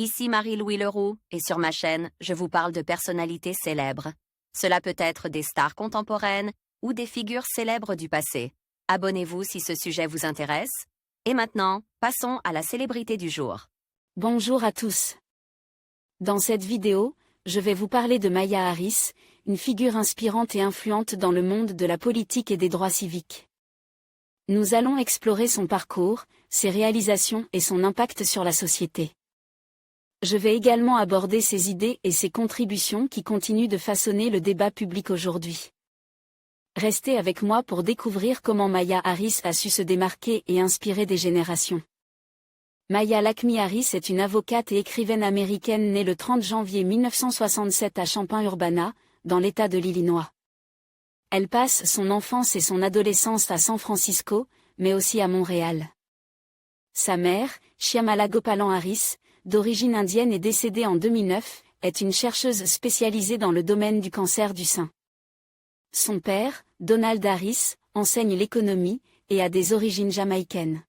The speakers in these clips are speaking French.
Ici Marie-Louis Leroux, et sur ma chaîne, je vous parle de personnalités célèbres. Cela peut être des stars contemporaines ou des figures célèbres du passé. Abonnez-vous si ce sujet vous intéresse. Et maintenant, passons à la célébrité du jour. Bonjour à tous. Dans cette vidéo, je vais vous parler de Maya Harris, une figure inspirante et influente dans le monde de la politique et des droits civiques. Nous allons explorer son parcours, ses réalisations et son impact sur la société. Je vais également aborder ses idées et ses contributions qui continuent de façonner le débat public aujourd'hui. Restez avec moi pour découvrir comment Maya Harris a su se démarquer et inspirer des générations. Maya Laxmi Harris est une avocate et écrivaine américaine née le 30 janvier 1967 à Champaign-Urbana, dans l'État de l'Illinois. Elle passe son enfance et son adolescence à San Francisco, mais aussi à Montréal. Sa mère, Shyamala Gopalan Harris, d'origine indienne et décédée en 2009, est une chercheuse spécialisée dans le domaine du cancer du sein. Son père, Donald Harris, enseigne l'économie, et a des origines jamaïcaines.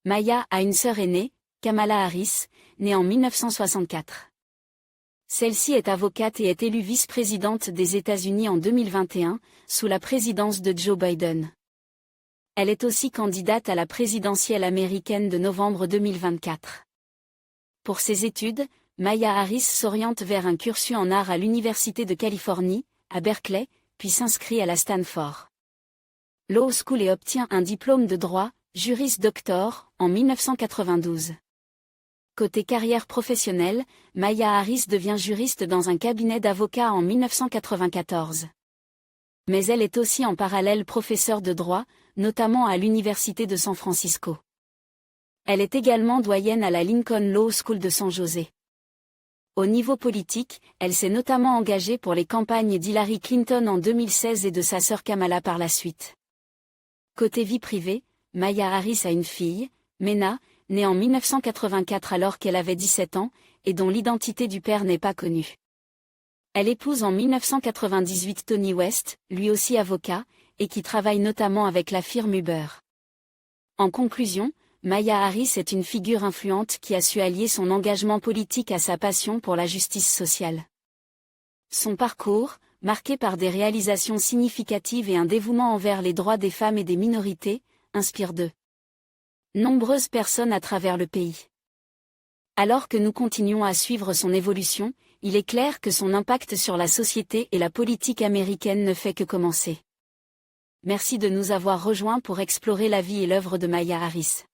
Maya a une sœur aînée, Kamala Harris, née en 1964. Celle-ci est avocate et est élue vice-présidente des États-Unis en 2021, sous la présidence de Joe Biden. Elle est aussi candidate à la présidentielle américaine de novembre 2024. Pour ses études, Maya Harris s'oriente vers un cursus en art à l'Université de Californie, à Berkeley, puis s'inscrit à la Stanford Law School et obtient un diplôme de droit, Juris Doctor, en 1992. Côté carrière professionnelle, Maya Harris devient juriste dans un cabinet d'avocats en 1994. Mais elle est aussi en parallèle professeure de droit, notamment à l'Université de San Francisco. Elle est également doyenne à la Lincoln Law School de San José. Au niveau politique, elle s'est notamment engagée pour les campagnes d'Hillary Clinton en 2016 et de sa sœur Kamala par la suite. Côté vie privée, Maya Harris a une fille, Mena, née en 1984 alors qu'elle avait 17 ans, et dont l'identité du père n'est pas connue. Elle épouse en 1998 Tony West, lui aussi avocat, et qui travaille notamment avec la firme Uber. En conclusion, Maya Harris est une figure influente qui a su allier son engagement politique à sa passion pour la justice sociale. Son parcours, marqué par des réalisations significatives et un dévouement envers les droits des femmes et des minorités, inspire de nombreuses personnes à travers le pays. Alors que nous continuons à suivre son évolution, il est clair que son impact sur la société et la politique américaine ne fait que commencer. Merci de nous avoir rejoints pour explorer la vie et l'œuvre de Maya Harris.